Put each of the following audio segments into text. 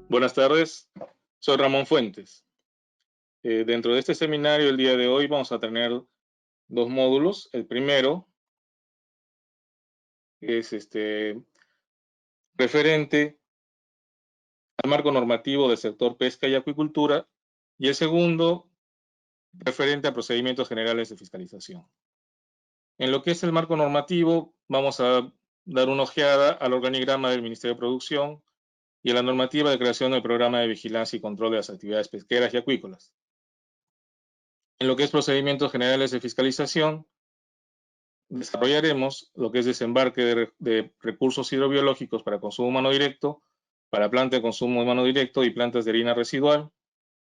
Buenas tardes, soy Ramón Fuentes. Dentro de este seminario el día de hoy vamos a tener dos módulos. El primero es referente al marco normativo del sector pesca y acuicultura y el segundo referente a procedimientos generales de fiscalización. En lo que es el marco normativo vamos a dar una ojeada al organigrama del Ministerio de Producción y a la normativa de creación del programa de vigilancia y control de las actividades pesqueras y acuícolas. En lo que es procedimientos generales de fiscalización, desarrollaremos lo que es desembarque de recursos hidrobiológicos para consumo humano directo, para plantas de consumo humano directo y plantas de harina residual,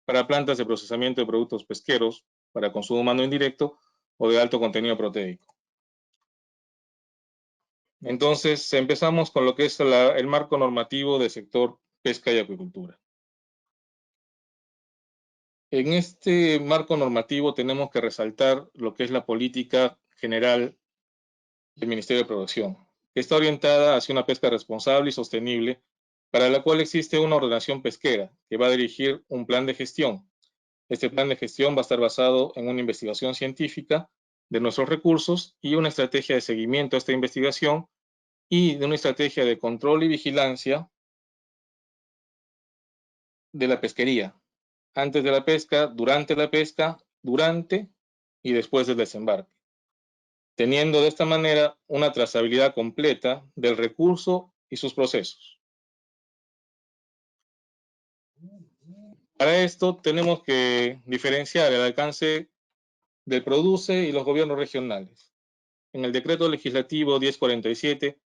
para plantas de procesamiento de productos pesqueros para consumo humano indirecto o de alto contenido proteico. Entonces, empezamos con lo que es el marco normativo del sector pesca y acuicultura. En este marco normativo tenemos que resaltar lo que es la política general del Ministerio de Producción, que está orientada hacia una pesca responsable y sostenible, para la cual existe una ordenación pesquera que va a dirigir un plan de gestión. Este plan de gestión va a estar basado en una investigación científica de nuestros recursos y una estrategia de seguimiento a esta investigación y de una estrategia de control y vigilancia de la pesquería, antes de la pesca, durante y después del desembarque, teniendo de esta manera una trazabilidad completa del recurso y sus procesos. Para esto tenemos que diferenciar el alcance del PRODUCE y los gobiernos regionales. En el decreto legislativo 1047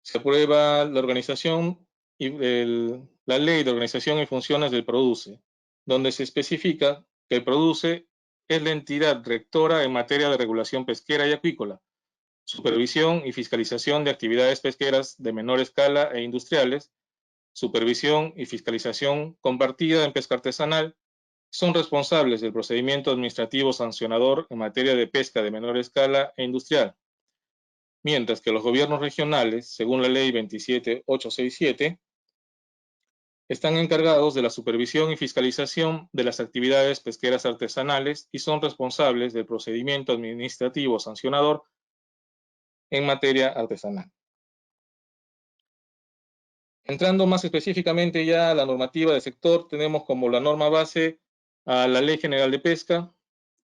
se aprueba la organización y la ley de organización y funciones del PRODUCE, donde se especifica que el PRODUCE es la entidad rectora en materia de regulación pesquera y acuícola, supervisión y fiscalización de actividades pesqueras de menor escala e industriales, supervisión y fiscalización compartida en pesca artesanal, son responsables del procedimiento administrativo sancionador en materia de pesca de menor escala e industrial, mientras que los gobiernos regionales, según la ley 27867, están encargados de la supervisión y fiscalización de las actividades pesqueras artesanales y son responsables del procedimiento administrativo sancionador en materia artesanal. Entrando más específicamente ya a la normativa del sector, tenemos como la norma base a la Ley General de Pesca,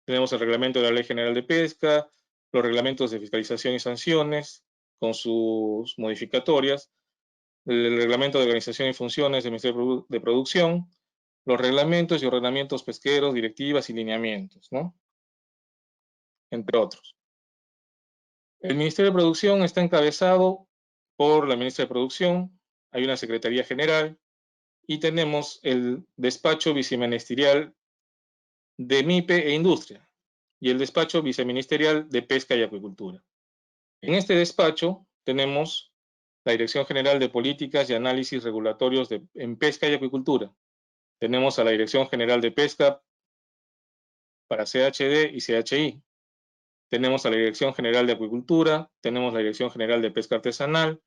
tenemos el reglamento de la Ley General de Pesca, los reglamentos de fiscalización y sanciones con sus modificatorias, el reglamento de organización y funciones del Ministerio de Producción, los reglamentos y ordenamientos pesqueros, directivas y lineamientos, ¿no? Entre otros. El Ministerio de Producción está encabezado por la ministra de Producción, hay una Secretaría General y tenemos el despacho viceministerial de MIPE e Industria y el despacho viceministerial de Pesca y Acuicultura. En este despacho tenemos la Dirección General de Políticas y Análisis Regulatorios en Pesca y Acuicultura. Tenemos a la Dirección General de Pesca para CHD y CHI. Tenemos a la Dirección General de Acuicultura, tenemos la Dirección General de Pesca Artesanal,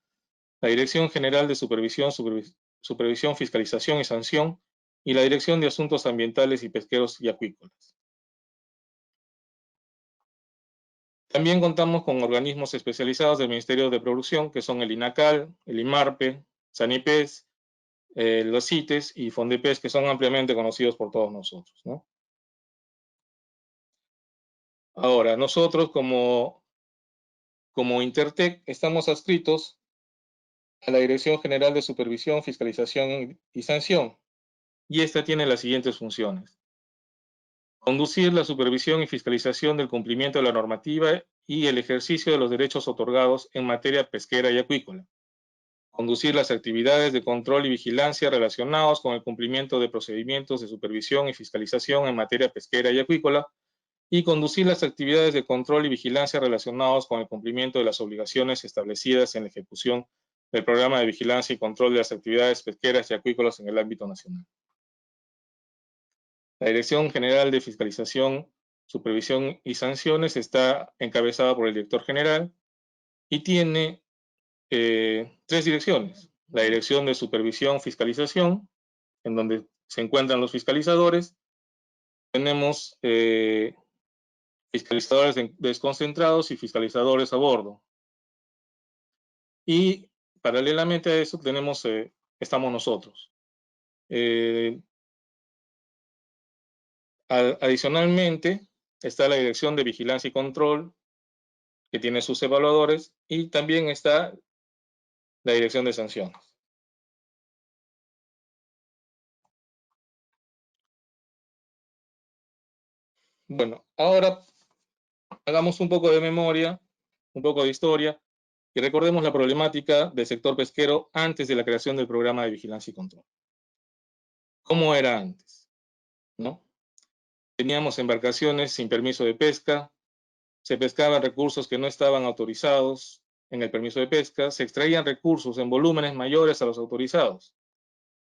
la Dirección General de Supervisión, Fiscalización y Sanción y la Dirección de Asuntos Ambientales y Pesqueros y Acuícolas. También contamos con organismos especializados del Ministerio de Producción, que son el INACAL, el IMARPE, SANIPES, los CITES y FONDEPES, que son ampliamente conocidos por todos nosotros, ¿no? Ahora, nosotros como Intertec estamos adscritos a la Dirección General de Supervisión, Fiscalización y Sanción, y esta tiene las siguientes funciones: conducir la supervisión y fiscalización del cumplimiento de la normativa y el ejercicio de los derechos otorgados en materia pesquera y acuícola, conducir las actividades de control y vigilancia relacionados con el cumplimiento de procedimientos de supervisión y fiscalización en materia pesquera y acuícola, y conducir las actividades de control y vigilancia relacionados con el cumplimiento de las obligaciones establecidas en la ejecución del programa de vigilancia y control de las actividades pesqueras y acuícolas en el ámbito nacional. La Dirección General de Fiscalización, Supervisión y Sanciones está encabezada por el Director General y tiene tres direcciones: la Dirección de Supervisión, Fiscalización, en donde se encuentran los fiscalizadores. Tenemos fiscalizadores desconcentrados y fiscalizadores a bordo. Y paralelamente a eso estamos nosotros. Adicionalmente, está la Dirección de Vigilancia y Control, que tiene sus evaluadores, y también está la Dirección de Sanciones. Bueno, ahora hagamos un poco de memoria, un poco de historia, y recordemos la problemática del sector pesquero antes de la creación del programa de vigilancia y control. ¿Cómo era antes? ¿No? Teníamos embarcaciones sin permiso de pesca, se pescaban recursos que no estaban autorizados en el permiso de pesca, se extraían recursos en volúmenes mayores a los autorizados,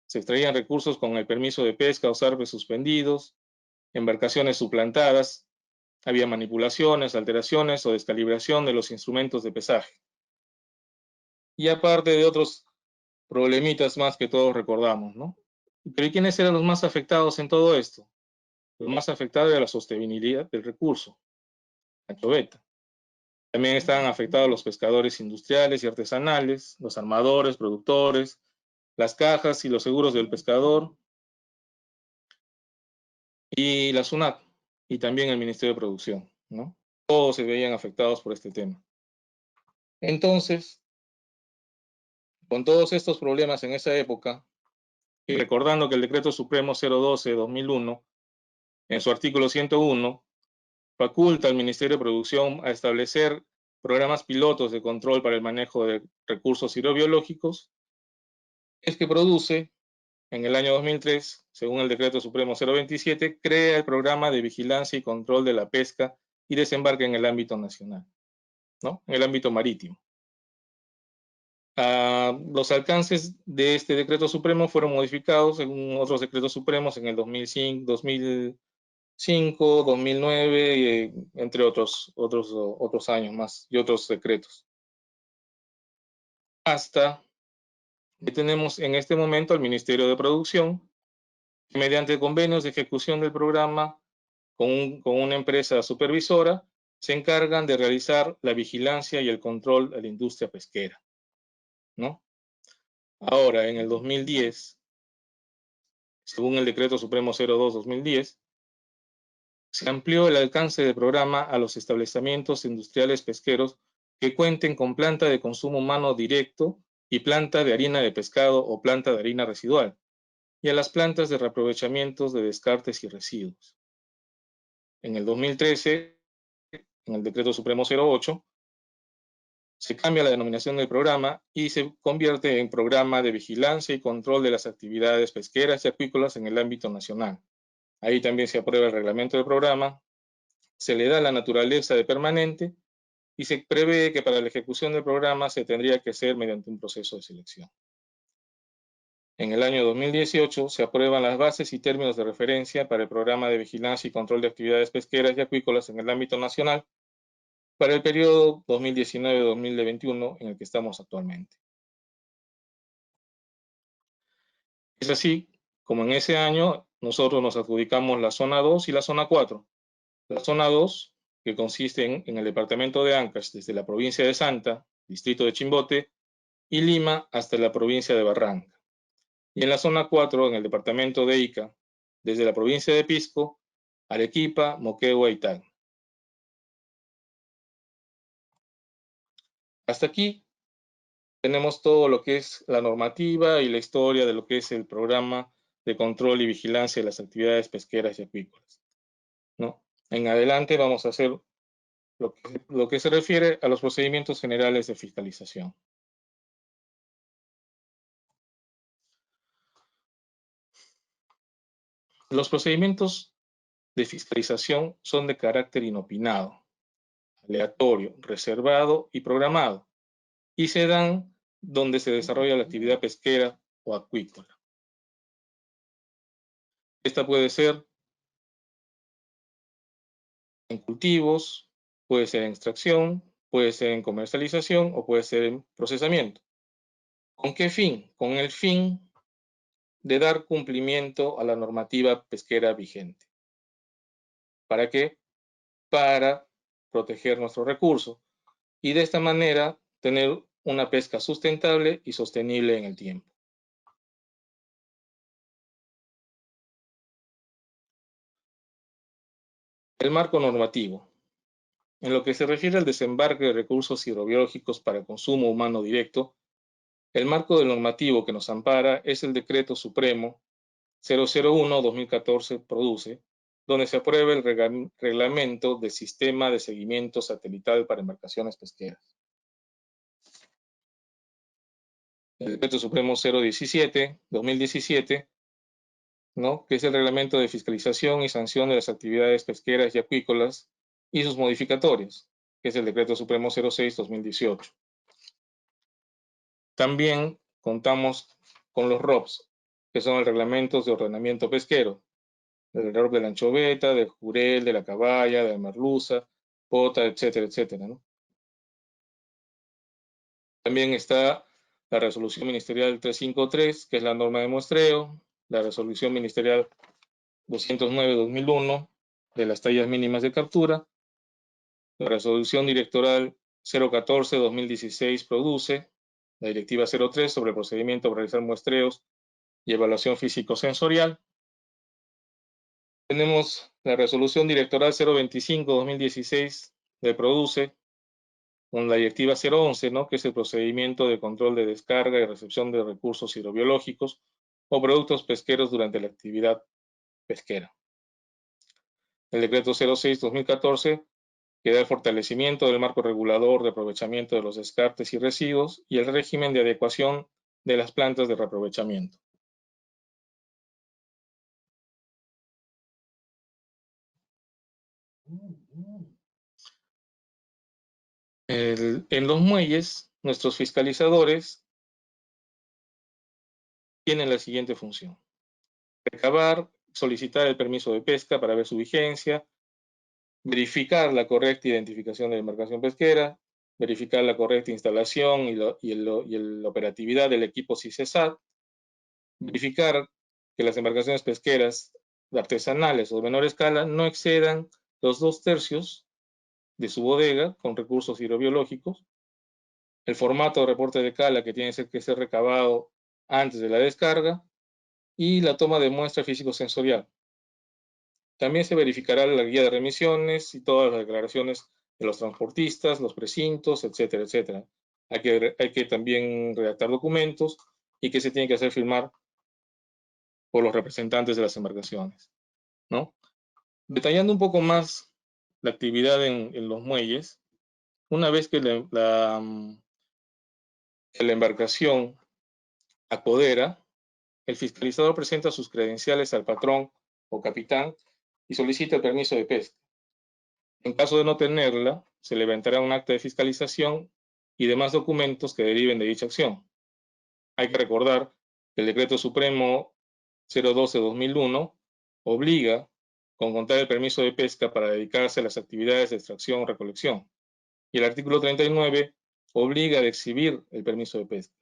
se extraían recursos con el permiso de pesca o zarpes suspendidos, embarcaciones suplantadas, había manipulaciones, alteraciones o descalibración de los instrumentos de pesaje. Y aparte de otros problemitas más que todos recordamos, ¿no? Pero ¿y quiénes eran los más afectados en todo esto? Los más afectados era la sostenibilidad del recurso, la choveta. También estaban afectados los pescadores industriales y artesanales, los armadores, productores, las cajas y los seguros del pescador, y la SUNAT, y también el Ministerio de Producción, ¿no? Todos se veían afectados por este tema. Entonces, con todos estos problemas en esa época, y recordando que el Decreto Supremo 012/2001, en su artículo 101, faculta al Ministerio de Producción a establecer programas pilotos de control para el manejo de recursos hidrobiológicos, es que produce, en el año 2003, según el Decreto Supremo 027, crea el Programa de Vigilancia y Control de la Pesca y Desembarque en el ámbito nacional, ¿no? En el ámbito marítimo. Los alcances de este Decreto Supremo fueron modificados según otros decretos supremos en el 2005, 2009, entre otros años más y otros decretos. Hasta que tenemos en este momento al Ministerio de Producción, que mediante convenios de ejecución del programa con una empresa supervisora, se encargan de realizar la vigilancia y el control de la industria pesquera, ¿no? Ahora, en el 2010, según el Decreto Supremo 02/2010, se amplió el alcance del programa a los establecimientos industriales pesqueros que cuenten con planta de consumo humano directo y planta de harina de pescado o planta de harina residual, y a las plantas de reaprovechamientos de descartes y residuos. En el 2013, en el Decreto Supremo 08, se cambia la denominación del programa y se convierte en Programa de Vigilancia y Control de las Actividades Pesqueras y Acuícolas en el ámbito nacional. Ahí también se aprueba el reglamento del programa, se le da la naturaleza de permanente y se prevé que para la ejecución del programa se tendría que hacer mediante un proceso de selección. En el año 2018 se aprueban las bases y términos de referencia para el Programa de Vigilancia y Control de Actividades Pesqueras y Acuícolas en el ámbito nacional para el periodo 2019-2021 en el que estamos actualmente. Es así como en ese año nosotros nos adjudicamos la zona 2 y la zona 4. La zona 2, que consiste en el departamento de Ancash desde la provincia de Santa, distrito de Chimbote, y Lima hasta la provincia de Barranca. Y en la zona 4, en el departamento de Ica, desde la provincia de Pisco, Arequipa, Moquegua y Tacna. Hasta aquí tenemos todo lo que es la normativa y la historia de lo que es el programa de control y vigilancia de las actividades pesqueras y acuícolas, ¿no? En adelante vamos a hacer lo que se refiere a los procedimientos generales de fiscalización. Los procedimientos de fiscalización son de carácter inopinado, aleatorio, reservado y programado, y se dan donde se desarrolla la actividad pesquera o acuícola. Esta puede ser en cultivos, puede ser en extracción, puede ser en comercialización o puede ser en procesamiento. ¿Con qué fin? Con el fin de dar cumplimiento a la normativa pesquera vigente. ¿Para qué? Para proteger nuestro recurso y de esta manera tener una pesca sustentable y sostenible en el tiempo. El marco normativo. En lo que se refiere al desembarque de recursos hidrobiológicos para consumo humano directo, el marco del normativo que nos ampara es el Decreto Supremo 001-2014 produce, donde se aprueba el reglamento de sistema de seguimiento satelital para embarcaciones pesqueras. El Decreto Supremo 017-2017, ¿no? Que es el reglamento de fiscalización y sanción de las actividades pesqueras y acuícolas y sus modificatorios, que es el Decreto Supremo 06-2018. También contamos con los ROPS, que son los reglamentos de ordenamiento pesquero, el ROP de la anchoveta, del jurel, de la caballa, de la merluza, pota, etcétera, etcétera, ¿no? También está la resolución ministerial 353, que es la norma de muestreo, la resolución ministerial 209-2001, de las tallas mínimas de captura, la resolución directoral 014-2016 produce, la directiva 03 sobre el procedimiento para realizar muestreos y evaluación físico-sensorial. Tenemos la resolución directoral 025-2016 de produce, con la directiva 011, ¿no? Que es el procedimiento de control de descarga y recepción de recursos hidrobiológicos o productos pesqueros durante la actividad pesquera. El decreto 06-2014 que da el fortalecimiento del marco regulador de aprovechamiento de los descartes y residuos y el régimen de adecuación de las plantas de reaprovechamiento. En los muelles, nuestros fiscalizadores tienen la siguiente función: recabar, solicitar el permiso de pesca para ver su vigencia, verificar la correcta identificación de la embarcación pesquera, verificar la correcta instalación y la operatividad del equipo CICESAT, verificar que las embarcaciones pesqueras artesanales o de menor escala no excedan los 2/3 de su bodega con recursos hidrobiológicos, el formato de reporte de cala que tiene que ser recabado antes de la descarga y la toma de muestra físico-sensorial. También se verificará la guía de remisiones y todas las declaraciones de los transportistas, los precintos, etcétera, etcétera. Hay que también redactar documentos y que se tiene que hacer firmar por los representantes de las embarcaciones, ¿no? Detallando un poco más la actividad en los muelles, una vez que la embarcación apodera, el fiscalizador presenta sus credenciales al patrón o capitán y solicita el permiso de pesca. En caso de no tenerla, se levantará un acta de fiscalización y demás documentos que deriven de dicha acción. Hay que recordar que el Decreto Supremo 012-2001 obliga con contar el permiso de pesca para dedicarse a las actividades de extracción o recolección. Y el artículo 39 obliga a exhibir el permiso de pesca.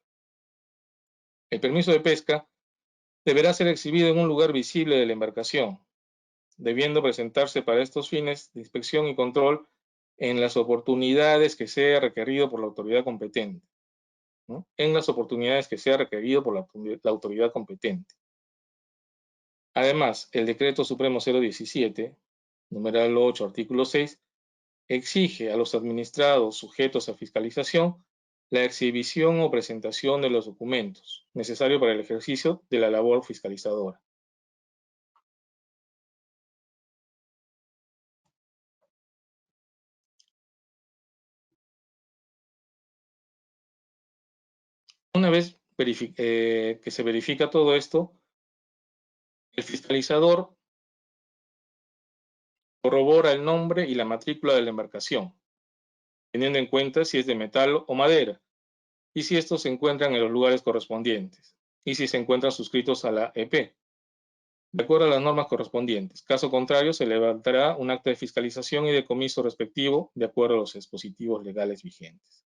El permiso de pesca deberá ser exhibido en un lugar visible de la embarcación, debiendo presentarse para estos fines de inspección y control en las oportunidades que sea requerido por la autoridad competente, ¿no? En las oportunidades que sea requerido por la autoridad competente. Además, el Decreto Supremo 017, numeral 8, artículo 6, exige a los administrados sujetos a fiscalización la exhibición o presentación de los documentos necesarios para el ejercicio de la labor fiscalizadora. Una vez que se verifica todo esto, el fiscalizador corrobora el nombre y la matrícula de la embarcación, teniendo en cuenta si es de metal o madera, y si estos se encuentran en los lugares correspondientes, y si se encuentran suscritos a la EP, de acuerdo a las normas correspondientes. Caso contrario, se levantará un acta de fiscalización y decomiso respectivo de acuerdo a los dispositivos legales vigentes.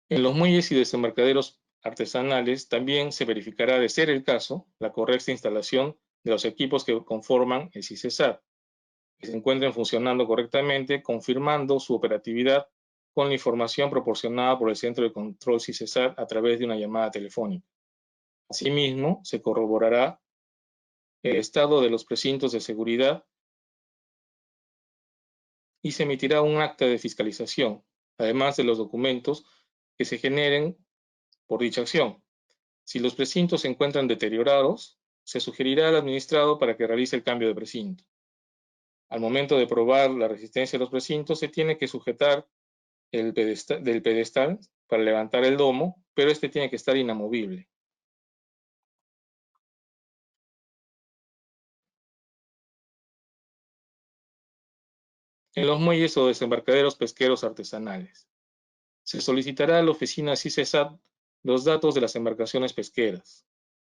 En los muelles y desembarcaderos artesanales también se verificará, de ser el caso, la correcta instalación de los equipos que conforman el CICESAT, que se encuentren funcionando correctamente, confirmando su operatividad con la información proporcionada por el Centro de Control CICESAT a través de una llamada telefónica. Asimismo, se corroborará el estado de los precintos de seguridad y se emitirá un acta de fiscalización, además de los documentos que se generen por dicha acción. Si los precintos se encuentran deteriorados, se sugerirá al administrado para que realice el cambio de precinto. Al momento de probar la resistencia de los precintos, se tiene que sujetar el pedestal para levantar el domo, pero este tiene que estar inamovible. En los muelles o desembarcaderos pesqueros artesanales, se solicitará a la oficina CICESAT los datos de las embarcaciones pesqueras,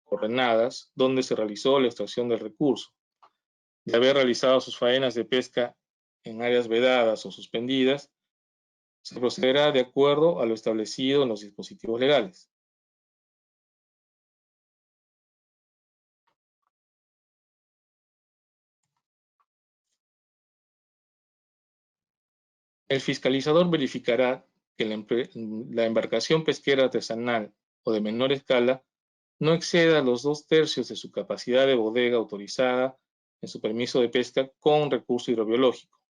coordenadas, donde se realizó la extracción del recurso, de haber realizado sus faenas de pesca en áreas vedadas o suspendidas, se procederá de acuerdo a lo establecido en los dispositivos legales. El fiscalizador verificará que la embarcación pesquera artesanal o de menor escala no exceda los 2/3 de su capacidad de bodega autorizada en su permiso de pesca con recurso hidrobiológico,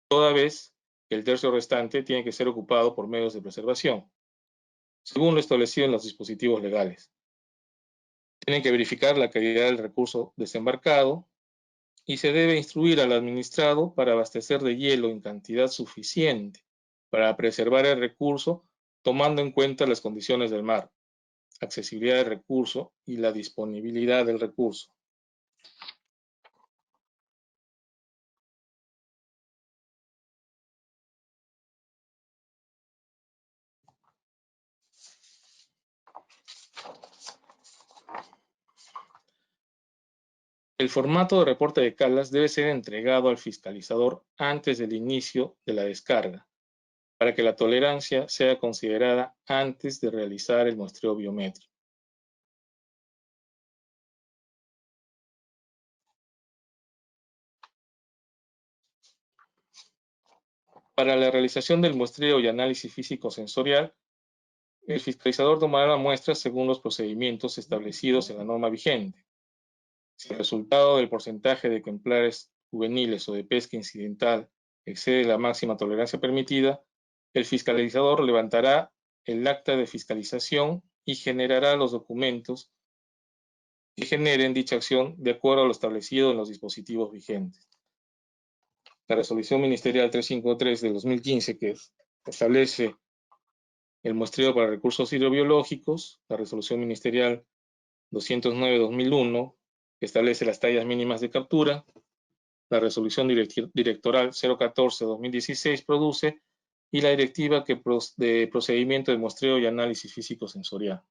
toda vez que el tercio restante tiene que ser ocupado por medios de preservación, según lo establecido en los dispositivos legales. Tienen que verificar la calidad del recurso desembarcado y se debe instruir al administrado para abastecer de hielo en cantidad suficiente para preservar el recurso, tomando en cuenta las condiciones del mar, accesibilidad del recurso y la disponibilidad del recurso. El formato de reporte de calas debe ser entregado al fiscalizador antes del inicio de la descarga, para que la tolerancia sea considerada antes de realizar el muestreo biométrico. Para la realización del muestreo y análisis físico-sensorial, el fiscalizador tomará la muestra según los procedimientos establecidos en la norma vigente. Si el resultado del porcentaje de ejemplares juveniles o de pesca incidental excede la máxima tolerancia permitida, el fiscalizador levantará el acta de fiscalización y generará los documentos que generen dicha acción de acuerdo a lo establecido en los dispositivos vigentes. La resolución ministerial 353 del 2015, que establece el muestreo para recursos hidrobiológicos, la resolución ministerial 209-2001, que establece las tallas mínimas de captura, la resolución directoral 014-2016 produce, y la directiva de procedimiento de muestreo y análisis físico-sensorial.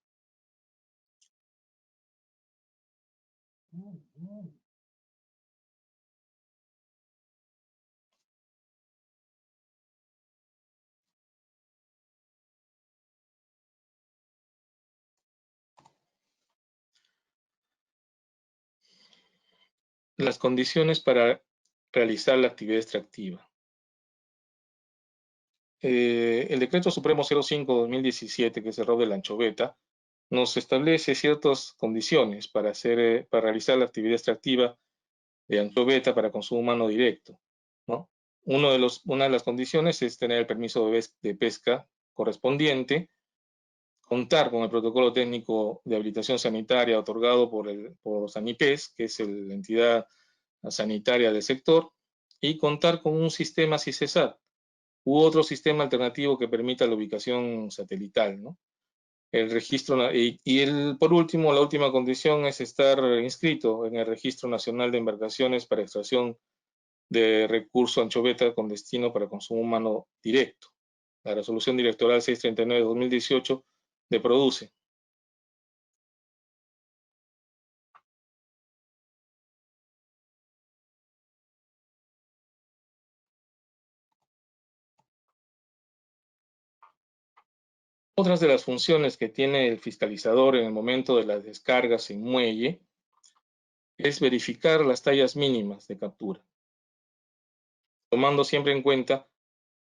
Las condiciones para realizar la actividad extractiva. El Decreto Supremo 05-2017, que es el ROB de la anchoveta, nos establece ciertas condiciones para realizar la actividad extractiva de anchoveta para consumo humano directo, ¿no? Una de las condiciones es tener el permiso de pesca correspondiente, contar con el protocolo técnico de habilitación sanitaria otorgado por Sanipes, que es la entidad sanitaria del sector, y contar con un sistema CICESAT u otro sistema alternativo que permita la ubicación satelital, ¿no? El registro, por último, la última condición es estar inscrito en el Registro Nacional de Embarcaciones para extracción de recurso anchoveta con destino para consumo humano directo. La resolución directoral 639 de 2018 de produce. Otras de las funciones que tiene el fiscalizador en el momento de las descargas en muelle es verificar las tallas mínimas de captura, tomando siempre en cuenta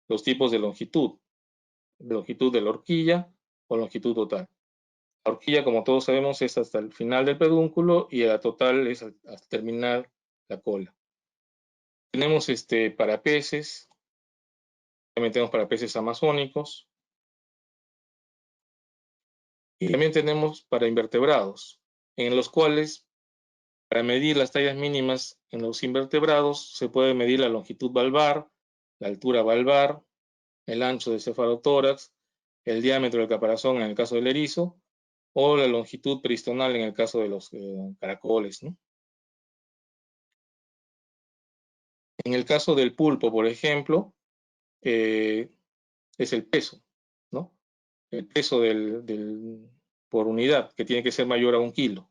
los tipos de longitud de la horquilla o longitud total. La horquilla, como todos sabemos, es hasta el final del pedúnculo y la total es hasta terminar la cola. Tenemos para peces, también tenemos para peces amazónicos y también tenemos para invertebrados, en los cuales para medir las tallas mínimas en los invertebrados se puede medir la longitud valvar, la altura valvar, el ancho del cefalotórax, el diámetro del caparazón en el caso del erizo o la longitud peristonal en el caso de los caracoles, ¿no? En el caso del pulpo, por ejemplo, es el peso, ¿no? El peso por unidad, que tiene que ser mayor a 1 kilo.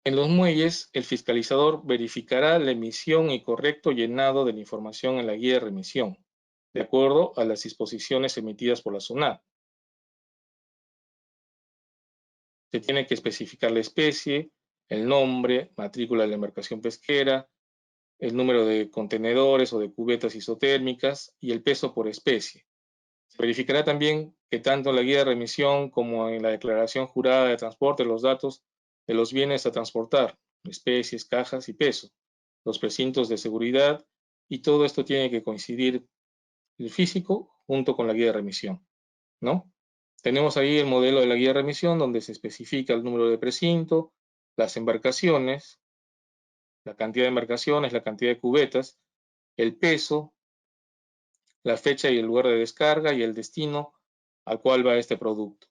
En los muelles, el fiscalizador verificará la emisión y correcto llenado de la información en la guía de remisión, de acuerdo a las disposiciones emitidas por la SUNAT. Se tiene que especificar la especie, el nombre, matrícula de la embarcación pesquera, el número de contenedores o de cubetas isotérmicas y el peso por especie. Se verificará también que tanto en la guía de remisión como en la declaración jurada de transporte los datos de los bienes a transportar, especies, cajas y peso, los precintos de seguridad, y todo esto tiene que coincidir el físico junto con la guía de remisión, ¿no? Tenemos ahí el modelo de la guía de remisión donde se especifica el número de precinto, las embarcaciones, la cantidad de embarcaciones, la cantidad de cubetas, el peso, la fecha y el lugar de descarga y el destino al cual va este producto.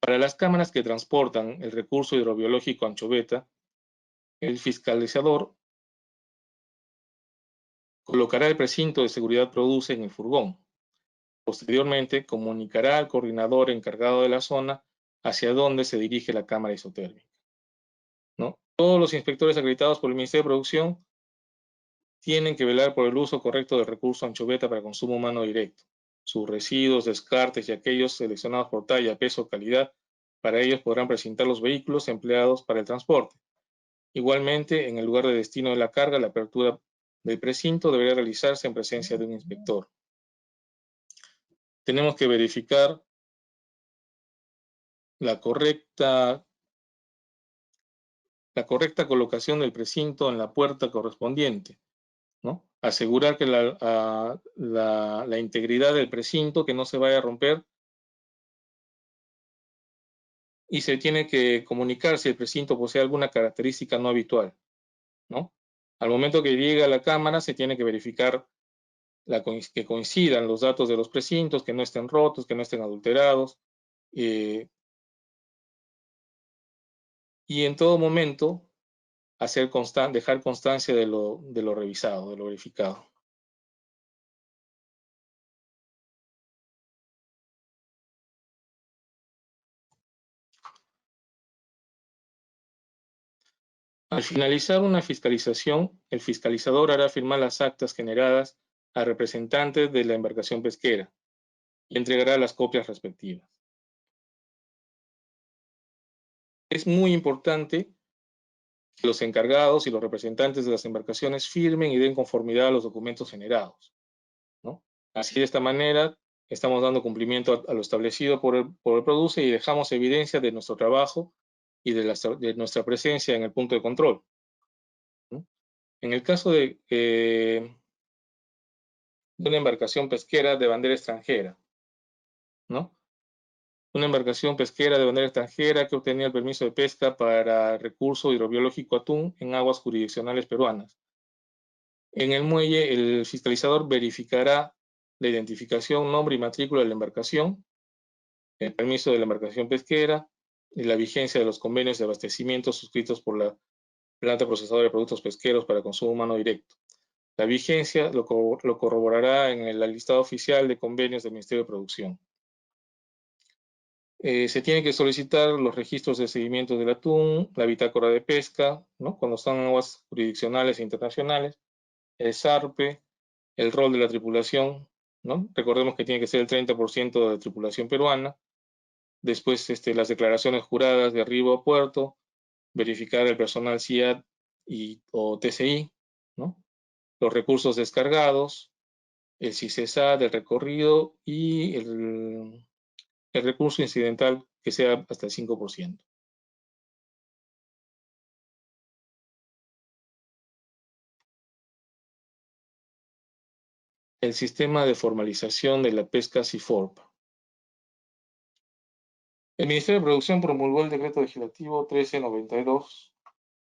Para las cámaras que transportan el recurso hidrobiológico anchoveta, el fiscalizador colocará el precinto de seguridad produce en el furgón. Posteriormente, comunicará al coordinador encargado de la zona hacia dónde se dirige la cámara isotérmica, ¿no? Todos los inspectores acreditados por el Ministerio de Producción tienen que velar por el uso correcto del recurso anchoveta para consumo humano directo. Sus residuos, descartes y aquellos seleccionados por talla, peso, calidad, para ellos podrán precintar los vehículos empleados para el transporte. Igualmente, en el lugar de destino de la carga, la apertura del precinto deberá realizarse en presencia de un inspector. Tenemos que verificar la correcta colocación del precinto en la puerta correspondiente, ¿no? Asegurar que la integridad del precinto, que no se vaya a romper, y se tiene que comunicar si el precinto posee alguna característica no habitual, ¿no? Al momento que llega a la cámara se tiene que verificar que coincidan los datos de los precintos, que no estén rotos, que no estén adulterados, y en todo momento dejar constancia de lo revisado, de lo verificado. Al finalizar una fiscalización, el fiscalizador hará firmar las actas generadas a representantes de la embarcación pesquera y entregará las copias respectivas. Es muy importante que los encargados y los representantes de las embarcaciones firmen y den conformidad a los documentos generados, ¿no? Así, de esta manera, estamos dando cumplimiento a lo establecido por el produce y dejamos evidencia de nuestro trabajo y de nuestra presencia en el punto de control, ¿no? En el caso de una embarcación pesquera de bandera extranjera, ¿no? Una embarcación pesquera de bandera extranjera que obtenía el permiso de pesca para recurso hidrobiológico atún en aguas jurisdiccionales peruanas. En el muelle, el fiscalizador verificará la identificación, nombre y matrícula de la embarcación, el permiso de la embarcación pesquera y la vigencia de los convenios de abastecimiento suscritos por la planta procesadora de productos pesqueros para consumo humano directo. La vigencia lo corroborará en el listado oficial de convenios del Ministerio de Producción. Se tiene que solicitar los registros de seguimiento del atún, la bitácora de pesca, ¿no?, cuando están en aguas jurisdiccionales e internacionales, el SARPE, el rol de la tripulación, ¿no? Recordemos que tiene que ser el 30% de la tripulación peruana. Después las declaraciones juradas de arribo a puerto, verificar el personal CIAT o TCI, ¿no?, los recursos descargados, el CICESA del recorrido y el recurso incidental que sea hasta el 5%. El sistema de formalización de la pesca CIFORP. El Ministerio de Producción promulgó el decreto legislativo 1392,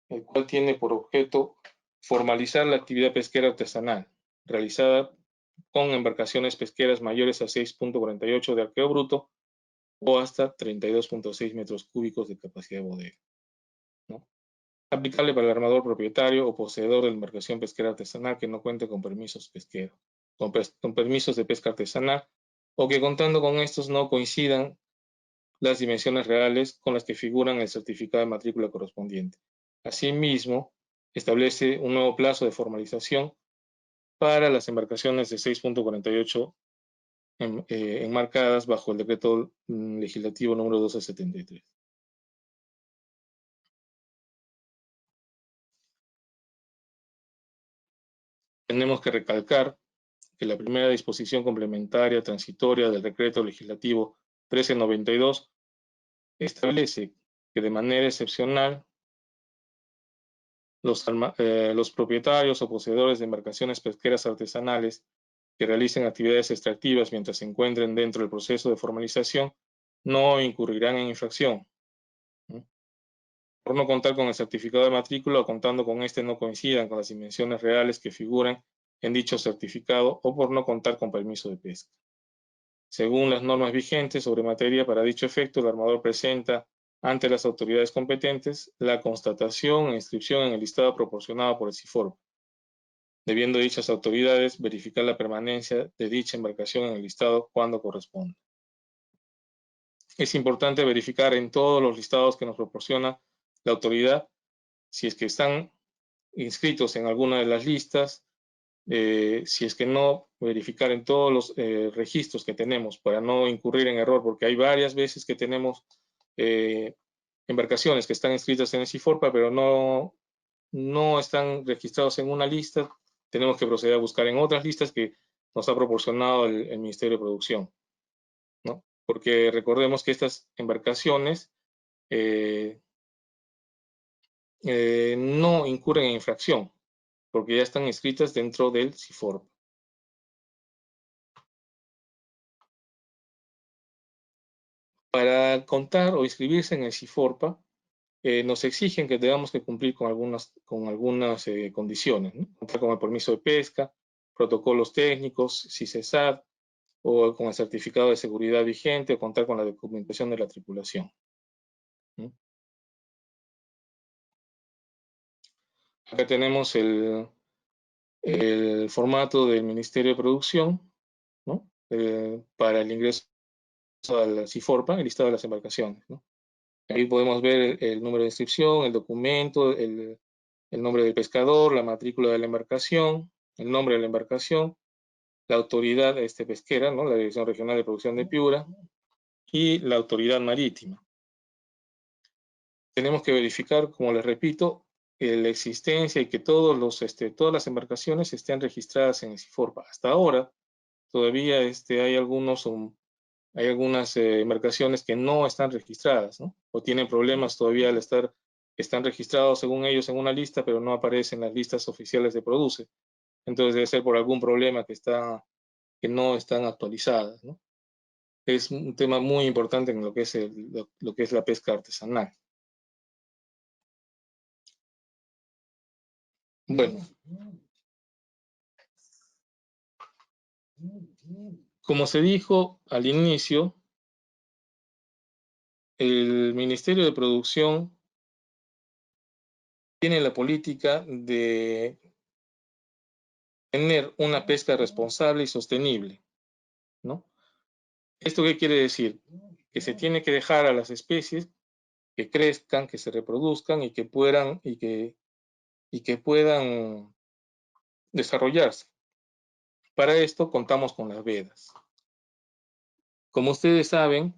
el cual tiene por objeto formalizar la actividad pesquera artesanal realizada con embarcaciones pesqueras mayores a 6.48 de arqueo bruto o hasta 32.6 metros cúbicos de capacidad de bodega, ¿no?, aplicable para el armador propietario o poseedor de la embarcación pesquera artesanal que no cuente con permisos pesqueros, con permisos de pesca artesanal, o que contando con estos no coincidan las dimensiones reales con las que figuran en el certificado de matrícula correspondiente. Asimismo, establece un nuevo plazo de formalización para las embarcaciones de 6.48 enmarcadas bajo el decreto legislativo número 1273. Tenemos que recalcar que la primera disposición complementaria transitoria del decreto legislativo 1392 establece que de manera excepcional los propietarios o poseedores de embarcaciones pesqueras artesanales que realicen actividades extractivas mientras se encuentren dentro del proceso de formalización no incurrirán en infracción, ¿no?, por no contar con el certificado de matrícula o contando con este no coincidan con las dimensiones reales que figuran en dicho certificado o por no contar con permiso de pesca. Según las normas vigentes sobre materia para dicho efecto, el armador presenta ante las autoridades competentes la constatación e inscripción en el listado proporcionado por el CIFORP, debiendo dichas autoridades verificar la permanencia de dicha embarcación en el listado cuando corresponda. Es importante verificar en todos los listados que nos proporciona la autoridad si es que están inscritos en alguna de las listas, si es que no, verificar en todos los registros que tenemos para no incurrir en error, porque hay varias veces que tenemos embarcaciones que están inscritas en el CIFORPA, pero no están registrados en una lista. Tenemos que proceder a buscar en otras listas que nos ha proporcionado el Ministerio de Producción, ¿no? Porque recordemos que estas embarcaciones no incurren en infracción, porque ya están inscritas dentro del CIFORP. Para contar o inscribirse en el CIFORPA, nos exigen que tengamos que cumplir con algunas condiciones, ¿no? Contar con el permiso de pesca, protocolos técnicos, CICESAT, o con el certificado de seguridad vigente, o contar con la documentación de la tripulación, ¿no? Acá tenemos el formato del Ministerio de Producción, ¿no?, para el ingreso al CIFORPA, el listado de las embarcaciones, ¿no? Ahí podemos ver el número de inscripción, el documento, el nombre del pescador, la matrícula de la embarcación, el nombre de la embarcación, la autoridad pesquera, ¿no?, la Dirección Regional de Producción de Piura, y la autoridad marítima. Tenemos que verificar, como les repito, la existencia y que todas las embarcaciones estén registradas en el CIFORPA. Hasta ahora, todavía hay algunas embarcaciones que no están registradas, ¿no?, o tienen problemas todavía están registrados según ellos en una lista, pero no aparecen en las listas oficiales de Produce. Entonces debe ser por algún problema que no están actualizadas, ¿no? Es un tema muy importante en lo que es la pesca artesanal. Bueno, como se dijo al inicio, el Ministerio de Producción tiene la política de tener una pesca responsable y sostenible, ¿no? ¿Esto qué quiere decir? Que se tiene que dejar a las especies que crezcan, que se reproduzcan y que puedan desarrollarse. Para esto contamos con las vedas. Como ustedes saben,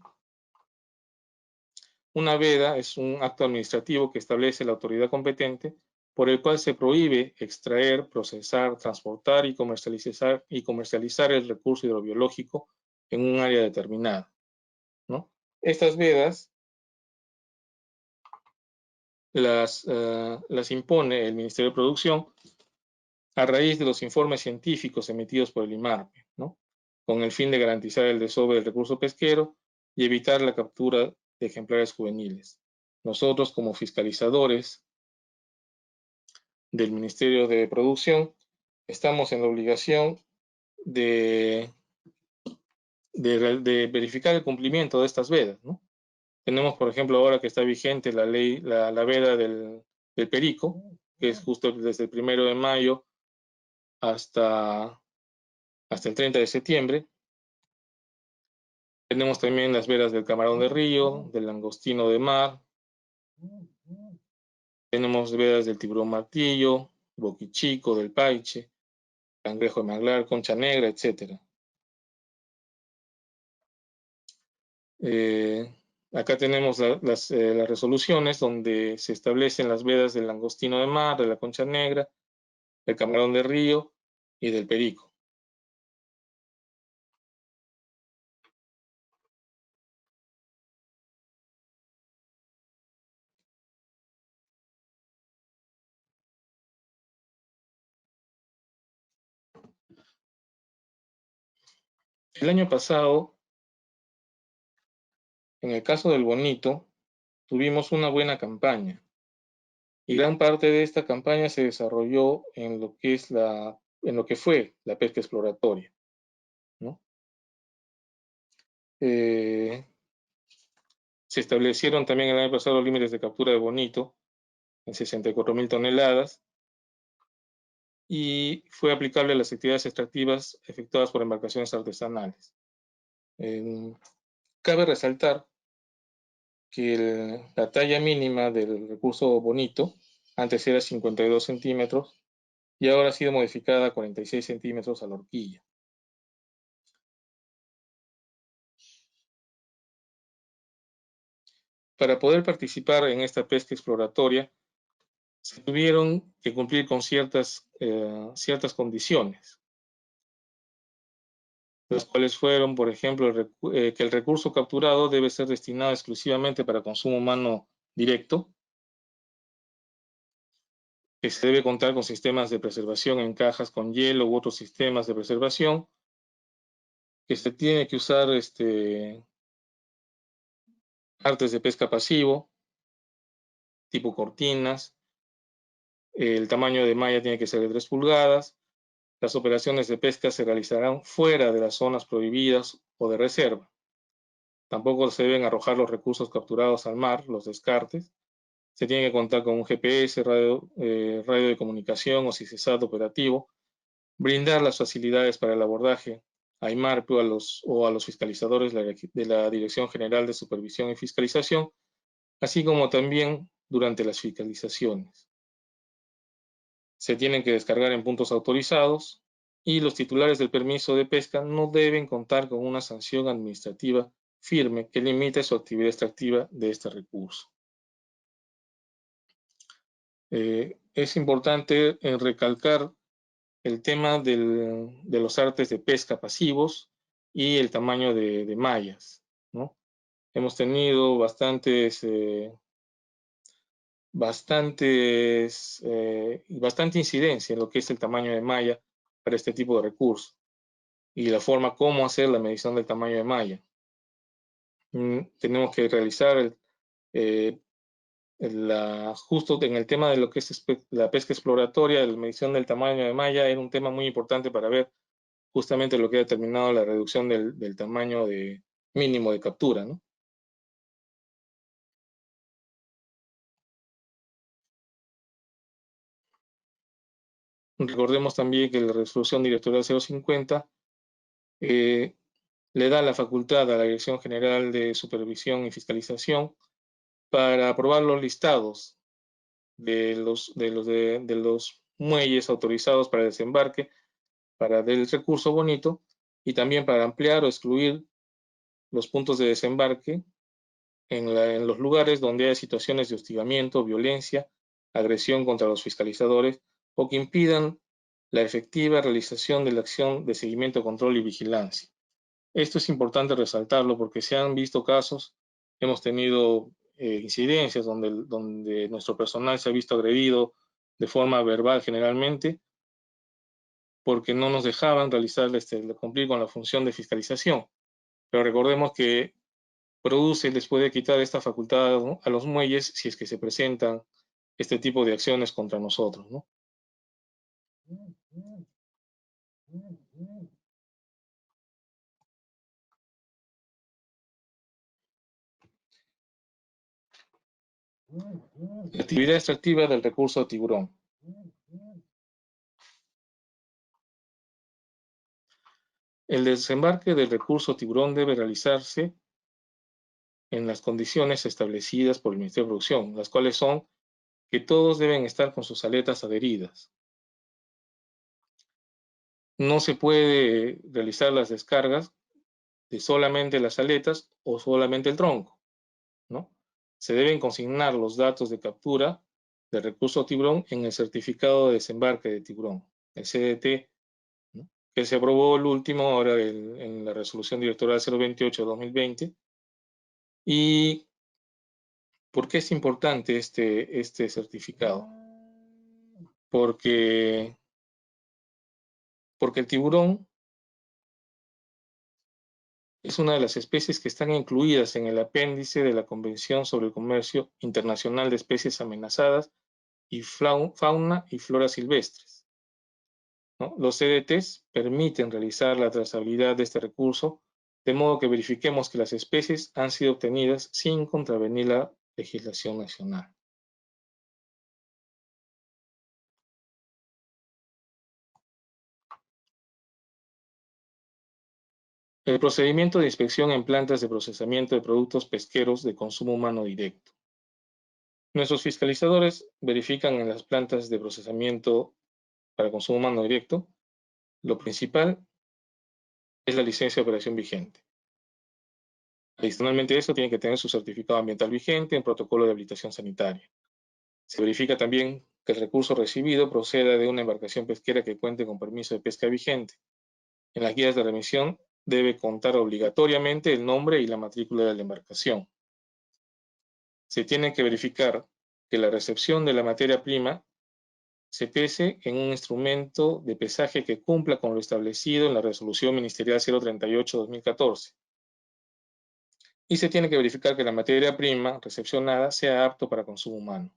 una veda es un acto administrativo que establece la autoridad competente por el cual se prohíbe extraer, procesar, transportar y comercializar el recurso hidrobiológico en un área determinada, ¿no? Estas vedas las impone el Ministerio de Producción a raíz de los informes científicos emitidos por el IMARPE, ¿no? Con el fin de garantizar el desove del recurso pesquero y evitar la captura de ejemplares juveniles. Nosotros, como fiscalizadores del Ministerio de Producción, estamos en la obligación de, de verificar el cumplimiento de estas vedas, ¿no? Tenemos, por ejemplo, ahora que está vigente la ley, la veda del perico, que es justo desde el 1 de mayo hasta el 30 de septiembre. Tenemos también las vedas del camarón de río, del langostino de mar. Tenemos vedas del tiburón martillo, boquichico, del paiche, cangrejo de manglar, concha negra, etc. Acá tenemos las resoluciones donde se establecen las vedas del langostino de mar, de la concha negra, del camarón de río y del perico. El año pasado, en el caso del bonito, tuvimos una buena campaña. Y gran parte de esta campaña se desarrolló en lo que fue la pesca exploratoria, ¿no? Se establecieron también el año pasado los límites de captura de bonito en 64.000 toneladas y fue aplicable a las actividades extractivas efectuadas por embarcaciones artesanales. Cabe resaltar que la talla mínima del recurso bonito antes era 52 centímetros y ahora ha sido modificada a 46 centímetros a la horquilla. Para poder participar en esta pesca exploratoria, se tuvieron que cumplir con ciertas condiciones, las cuales fueron, por ejemplo, que el recurso capturado debe ser destinado exclusivamente para consumo humano directo, que se debe contar con sistemas de preservación en cajas con hielo u otros sistemas de preservación, que se tiene que usar artes de pesca pasivo, tipo cortinas, el tamaño de malla tiene que ser de 3 pulgadas, las operaciones de pesca se realizarán fuera de las zonas prohibidas o de reserva. Tampoco se deben arrojar los recursos capturados al mar, los descartes. Se tiene que contar con un GPS, radio de comunicación o CICESAT operativo, brindar las facilidades para el abordaje a IMARPE o a los fiscalizadores de la Dirección General de Supervisión y Fiscalización, así como también durante las fiscalizaciones. Se tienen que descargar en puntos autorizados y los titulares del permiso de pesca no deben contar con una sanción administrativa firme que limite su actividad extractiva de este recurso. Es importante recalcar el tema de los artes de pesca pasivos y el tamaño de mallas, ¿no? Hemos tenido bastante incidencia en lo que es el tamaño de malla para este tipo de recursos y la forma cómo hacer la medición del tamaño de malla. Tenemos que realizar justo en el tema de lo que es la pesca exploratoria, la medición del tamaño de malla era un tema muy importante para ver justamente lo que ha determinado la reducción del tamaño mínimo de captura, ¿no? Recordemos también que la resolución directorial 050 le da la facultad a la Dirección General de Supervisión y Fiscalización para aprobar los listados de los muelles autorizados para desembarque del recurso bonito, y también para ampliar o excluir los puntos de desembarque en los lugares donde hay situaciones de hostigamiento, violencia, agresión contra los fiscalizadores o que impidan la efectiva realización de la acción de seguimiento, control y vigilancia. Esto es importante resaltarlo porque se han visto casos, hemos tenido incidencias donde nuestro personal se ha visto agredido de forma verbal generalmente porque no nos dejaban realizar, cumplir con la función de fiscalización. Pero recordemos que les puede quitar esta facultad, ¿no?, a los muelles si es que se presentan este tipo de acciones contra nosotros, ¿no? La actividad extractiva del recurso tiburón. El desembarque del recurso tiburón debe realizarse en las condiciones establecidas por el Ministerio de Producción, las cuales son que todos deben estar con sus aletas adheridas. No se puede realizar las descargas de solamente las aletas o solamente el tronco, ¿no? Se deben consignar los datos de captura del recurso tiburón en el certificado de desembarque de tiburón, el CDT, ¿no?, que se aprobó el último ahora en la resolución directorial 028-2020. ¿Y por qué es importante este certificado? Porque el tiburón es una de las especies que están incluidas en el apéndice de la Convención sobre el Comercio Internacional de Especies Amenazadas y Fauna y Flora Silvestres, ¿no? Los CDTs permiten realizar la trazabilidad de este recurso, de modo que verifiquemos que las especies han sido obtenidas sin contravenir la legislación nacional. El procedimiento de inspección en plantas de procesamiento de productos pesqueros de consumo humano directo. Nuestros fiscalizadores verifican en las plantas de procesamiento para consumo humano directo. Lo principal es la licencia de operación vigente. Adicionalmente a eso, tiene que tener su certificado ambiental vigente en protocolo de habilitación sanitaria. Se verifica también que el recurso recibido proceda de una embarcación pesquera que cuente con permiso de pesca vigente. En las guías de remisión debe contar obligatoriamente el nombre y la matrícula de la embarcación. Se tiene que verificar que la recepción de la materia prima se pese en un instrumento de pesaje que cumpla con lo establecido en la Resolución Ministerial 038-2014. Y se tiene que verificar que la materia prima recepcionada sea apto para consumo humano.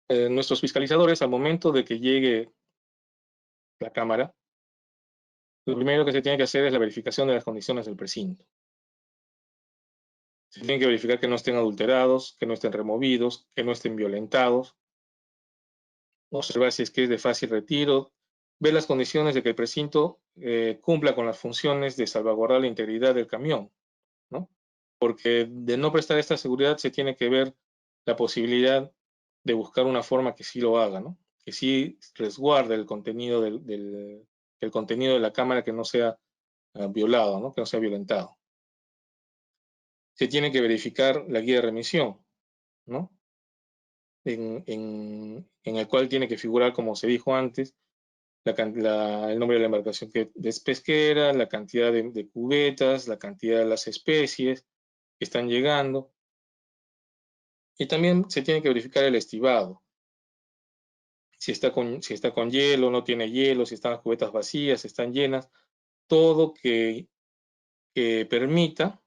Nuestros fiscalizadores, al momento de que llegue la cámara, lo primero que se tiene que hacer es la verificación de las condiciones del precinto. Se tiene que verificar que no estén adulterados, que no estén removidos, que no estén violentados. Observar si es que es de fácil retiro. Ver las condiciones de que el precinto cumpla con las funciones de salvaguardar la integridad del camión, ¿no? Porque de no prestar esta seguridad se tiene que ver la posibilidad de buscar una forma que sí lo haga, ¿no? Que sí resguarde el contenido el contenido de la cámara, que no sea violado, ¿no?, que no sea violentado. Se tiene que verificar la guía de remisión, ¿no?, en el cual tiene que figurar, como se dijo antes, el nombre de la embarcación que es pesquera, la cantidad de cubetas, la cantidad de las especies que están llegando. Y también se tiene que verificar el estivado. Si está con hielo, no tiene hielo, si están las cubetas vacías, si están llenas, todo que permita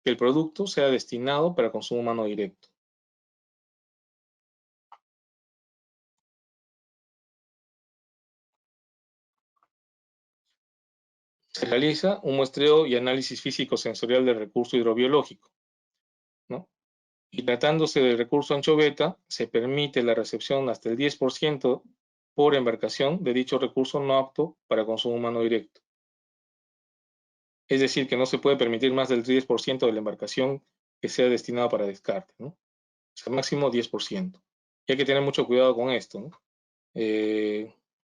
que el producto sea destinado para consumo humano directo. se realiza un muestreo y análisis físico-sensorial del recurso hidrobiológico, ¿no? Y tratándose del recurso anchoveta, se permite la recepción hasta el 10% por embarcación de dicho recurso no apto para consumo humano directo. Es decir, que no se puede permitir más del 10% de la embarcación que sea destinada para descarte, ¿no? O sea, máximo 10%. Y hay que tener mucho cuidado con esto, ¿no?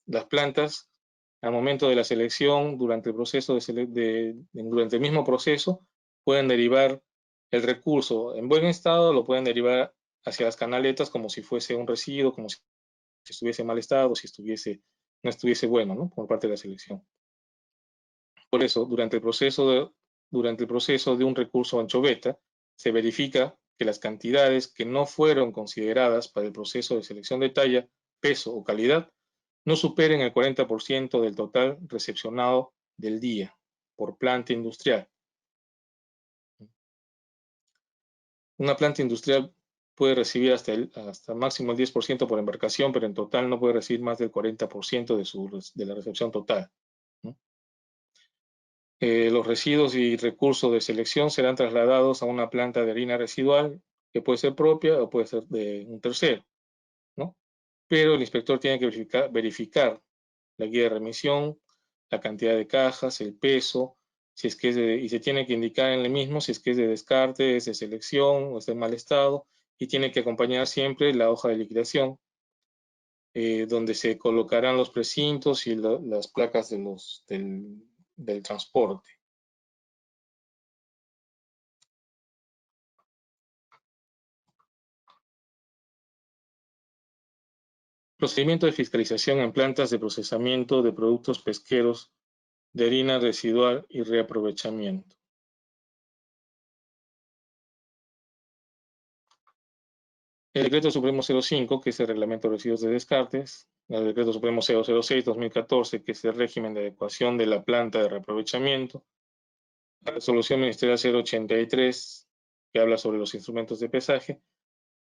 Las plantas, al momento de la selección, durante el proceso durante el mismo proceso, pueden derivar el recurso en buen estado, lo pueden derivar hacia las canaletas como si fuese un residuo, como si estuviese en mal estado, si no estuviese bueno, ¿no? Por parte de la selección. Por eso, durante el proceso de un recurso anchoveta, se verifica que las cantidades que no fueron consideradas para el proceso de selección de talla, peso o calidad no superen el 40% del total recepcionado del día por planta industrial. Una planta industrial puede recibir hasta máximo el 10% por embarcación, pero en total no puede recibir más del 40% de la recepción total, ¿no? Los residuos y recursos de selección serán trasladados a una planta de harina residual que puede ser propia o puede ser de un tercero, ¿no? Pero el inspector tiene que verificar la guía de remisión, la cantidad de cajas, el peso, si es que y se tiene que indicar en el mismo si es que es de descarte, es de selección o está en mal estado, y tiene que acompañar siempre la hoja de liquidación, donde se colocarán los precintos y las placas del transporte. Procedimiento de fiscalización en plantas de procesamiento de productos pesqueros de harina residual y reaprovechamiento. El Decreto Supremo 05, que es el Reglamento de Residuos de Descartes, el Decreto Supremo 006-2014, que es el régimen de adecuación de la planta de reaprovechamiento, la Resolución Ministerial 083, que habla sobre los instrumentos de pesaje,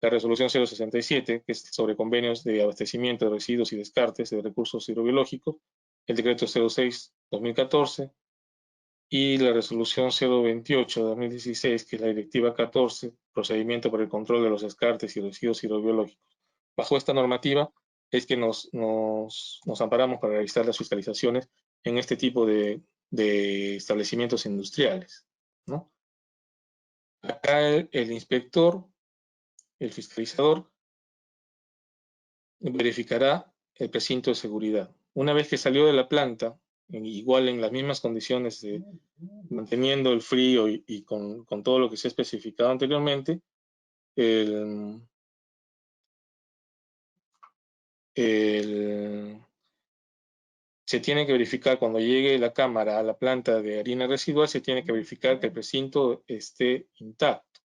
la Resolución 067, que es sobre convenios de abastecimiento de residuos y descartes de recursos hidrobiológicos, el Decreto 06-2014, y la Resolución 028 de 2016, que es la Directiva 14, Procedimiento para el Control de los Descartes y Residuos Hidrobiológicos. Bajo esta normativa es que nos amparamos para realizar las fiscalizaciones en este tipo de establecimientos industriales, ¿no? Acá el inspector, el fiscalizador, verificará el precinto de seguridad. Una vez que salió de la planta, igual en las mismas condiciones, manteniendo el frío y con todo lo que se ha especificado anteriormente, se tiene que verificar cuando llegue la cámara a la planta de harina residual, se tiene que verificar que el precinto esté intacto,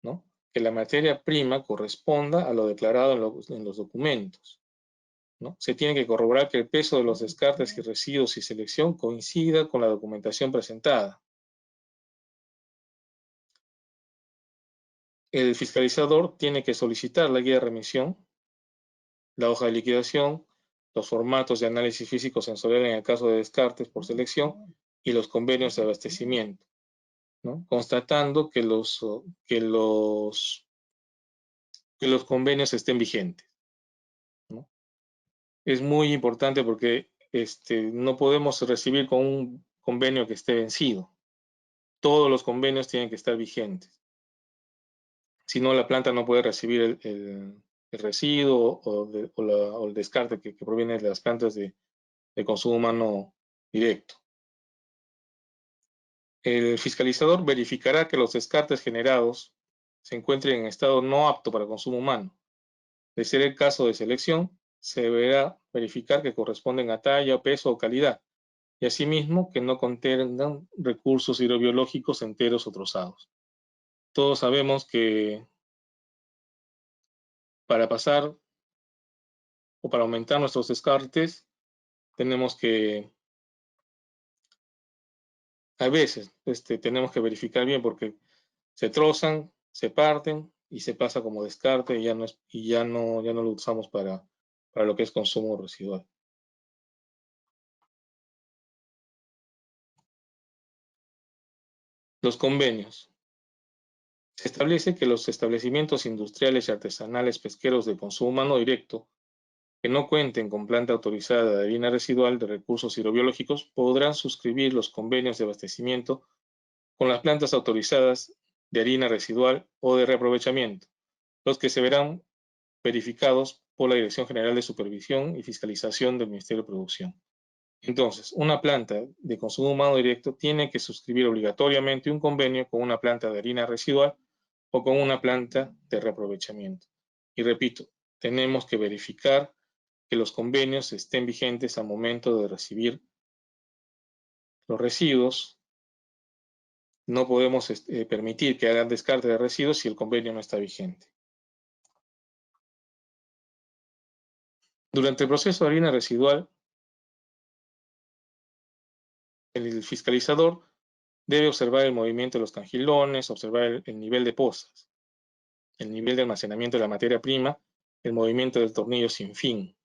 ¿no? Que la materia prima corresponda a lo declarado en los documentos, ¿no? Se tiene que corroborar que el peso de los descartes y residuos y selección coincida con la documentación presentada. El fiscalizador tiene que solicitar la guía de remisión, la hoja de liquidación, los formatos de análisis físico-sensorial en el caso de descartes por selección y los convenios de abastecimiento, ¿no? Constatando que los convenios estén vigentes, ¿no? Es muy importante porque no podemos recibir con un convenio que esté vencido. Todos los convenios tienen que estar vigentes. Si no, la planta no puede recibir el residuo o el descarte que proviene de las plantas de consumo humano directo. El fiscalizador verificará que los descartes generados se encuentren en estado no apto para consumo humano. De ser el caso de selección, se deberá verificar que corresponden a talla, peso o calidad, y asimismo que no contengan recursos hidrobiológicos enteros o trozados. Todos sabemos que para pasar o para aumentar nuestros descartes, tenemos que, a veces, tenemos que verificar bien porque se trozan, se parten y se pasa como descarte y ya no lo usamos para lo que es consumo residual. Los convenios. Se establece que los establecimientos industriales y artesanales pesqueros de consumo humano directo que no cuenten con planta autorizada de harina residual de recursos hidrobiológicos podrán suscribir los convenios de abastecimiento con las plantas autorizadas de harina residual o de reaprovechamiento, los que se verán verificados por la Dirección General de Supervisión y Fiscalización del Ministerio de Producción. Entonces, una planta de consumo humano directo tiene que suscribir obligatoriamente un convenio con una planta de harina residual o con una planta de reaprovechamiento. Y repito, tenemos que verificar que los convenios estén vigentes al momento de recibir los residuos. No podemos permitir que hagan descarte de residuos si el convenio no está vigente. Durante el proceso de harina residual, el fiscalizador debe observar el movimiento de los cangilones, observar el nivel de pozas, el nivel de almacenamiento de la materia prima, el movimiento del tornillo sin fin,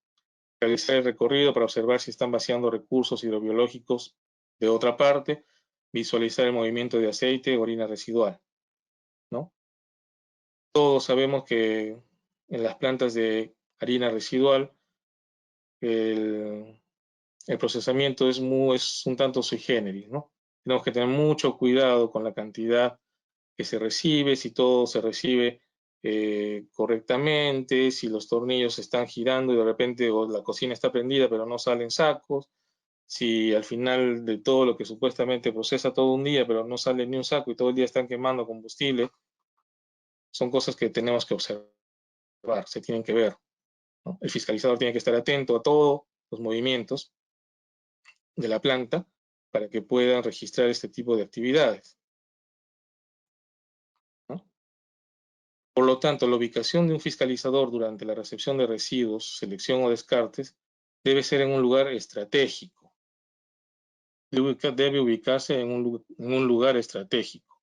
realizar el recorrido para observar si están vaciando recursos hidrobiológicos de otra parte, visualizar el movimiento de aceite o orina residual, ¿no? Todos sabemos que en las plantas de harina residual el procesamiento es un tanto sui generis, ¿no? Tenemos que tener mucho cuidado con la cantidad que se recibe, si todo se recibe correctamente, si los tornillos están girando y de repente o la cocina está prendida pero no salen sacos, si al final de todo lo que supuestamente procesa todo un día pero no sale ni un saco y todo el día están quemando combustible, son cosas que tenemos que observar, se tienen que ver, ¿no? El fiscalizador tiene que estar atento a todos los movimientos de la planta para que puedan registrar este tipo de actividades, ¿no? Por lo tanto, la ubicación de un fiscalizador durante la recepción de residuos, selección o descartes debe ser en un lugar estratégico. Debe ubicarse en un lugar estratégico.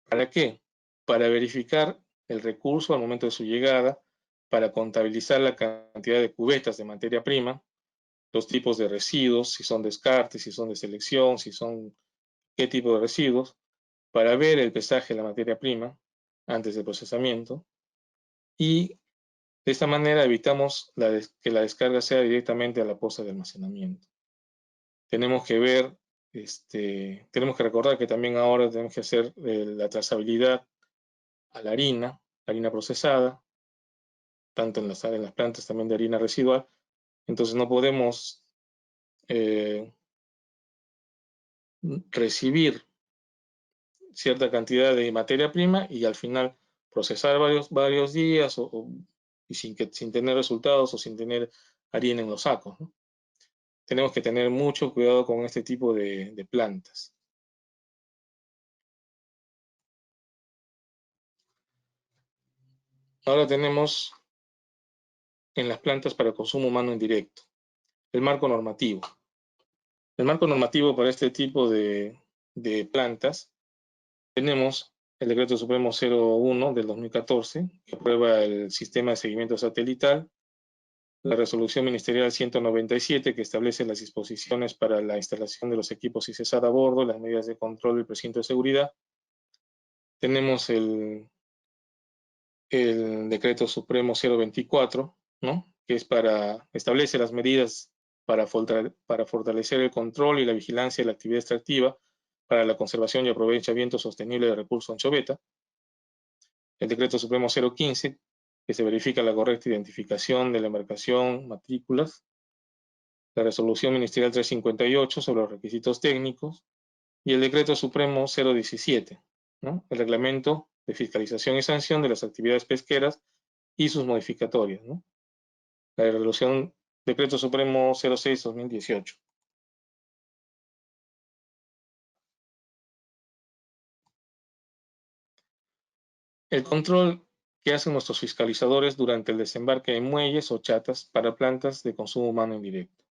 ¿Para qué? Para verificar el recurso al momento de su llegada, para contabilizar la cantidad de cubetas de materia prima, los tipos de residuos, si son descartes, si son de selección, si son qué tipo de residuos, para ver el pesaje de la materia prima antes del procesamiento y de esta manera evitamos que la descarga sea directamente a la poza de almacenamiento. Tenemos que ver, tenemos que recordar que también ahora tenemos que hacer la trazabilidad a la harina procesada, tanto en las plantas también de harina residual. Entonces no podemos recibir cierta cantidad de materia prima y al final procesar varios días y sin tener resultados o sin tener harina en los sacos, ¿no? Tenemos que tener mucho cuidado con este tipo de plantas. Ahora tenemos en las plantas para consumo humano indirecto el marco normativo. El marco normativo para este tipo de plantas tenemos el Decreto Supremo 01 del 2014, que aprueba el sistema de seguimiento satelital, la Resolución Ministerial 197, que establece las disposiciones para la instalación de los equipos ICESAT a bordo, las medidas de control del precinto de seguridad. Tenemos el Decreto Supremo 024, ¿no? Que establece las medidas para fortalecer el control y la vigilancia de la actividad extractiva para la conservación y aprovechamiento sostenible del recurso anchoveta. El Decreto Supremo 015, que se verifica la correcta identificación de la embarcación, matrículas. La Resolución Ministerial 358 sobre los requisitos técnicos. Y el Decreto Supremo 017, ¿no? El Reglamento de Fiscalización y Sanción de las Actividades Pesqueras y sus modificatorias, ¿no? La Resolución Decreto Supremo 06-2018. El control que hacen nuestros fiscalizadores durante el desembarque en muelles o chatas para plantas de consumo humano indirecto.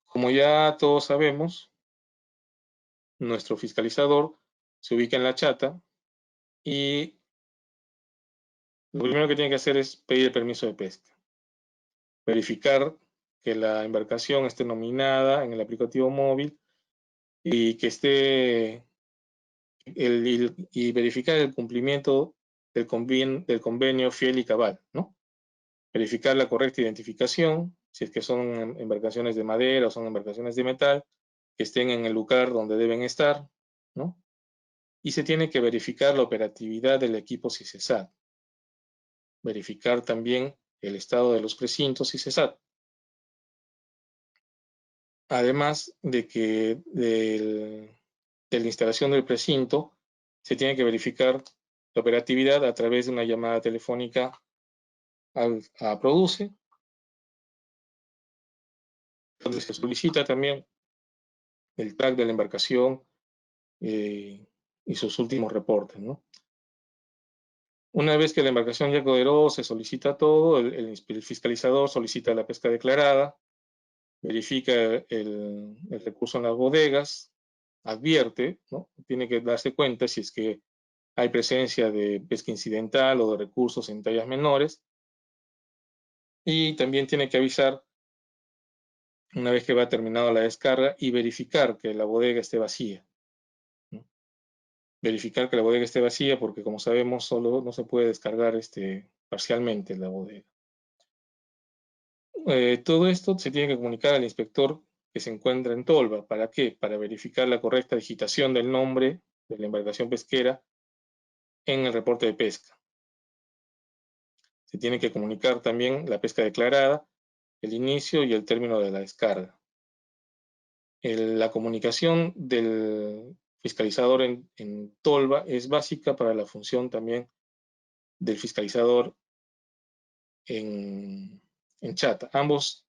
Como ya todos sabemos, nuestro fiscalizador se ubica en la chata y lo primero que tiene que hacer es pedir el permiso de pesca. Verificar que la embarcación esté nominada en el aplicativo móvil y que esté y verificar el cumplimiento del convenio fiel y cabal, ¿no? Verificar la correcta identificación, si es que son embarcaciones de madera o son embarcaciones de metal, que estén en el lugar donde deben estar, ¿no? Y se tiene que verificar la operatividad del equipo CICESAT. Verificar también el estado de los precintos CICESAT. Además de que de la instalación del precinto, se tiene que verificar la operatividad a través de una llamada telefónica a Produce, donde se solicita también el track de la embarcación y sus últimos reportes, ¿no? Una vez que la embarcación ya coderó, se solicita todo, el fiscalizador solicita la pesca declarada, verifica el recurso en las bodegas, advierte, ¿no? Tiene que darse cuenta si es que hay presencia de pesca incidental o de recursos en tallas menores, y también tiene que avisar una vez que va terminada la descarga y verificar que la bodega esté vacía, ¿no? Verificar que la bodega esté vacía porque, como sabemos, solo no se puede descargar parcialmente la bodega. Todo esto se tiene que comunicar al inspector que se encuentra en Tolva. ¿Para qué? Para verificar la correcta digitación del nombre de la embarcación pesquera en el reporte de pesca. Se tiene que comunicar también la pesca declarada, el inicio y el término de la descarga. La comunicación del fiscalizador en Tolva es básica para la función también del fiscalizador en Chata. Ambos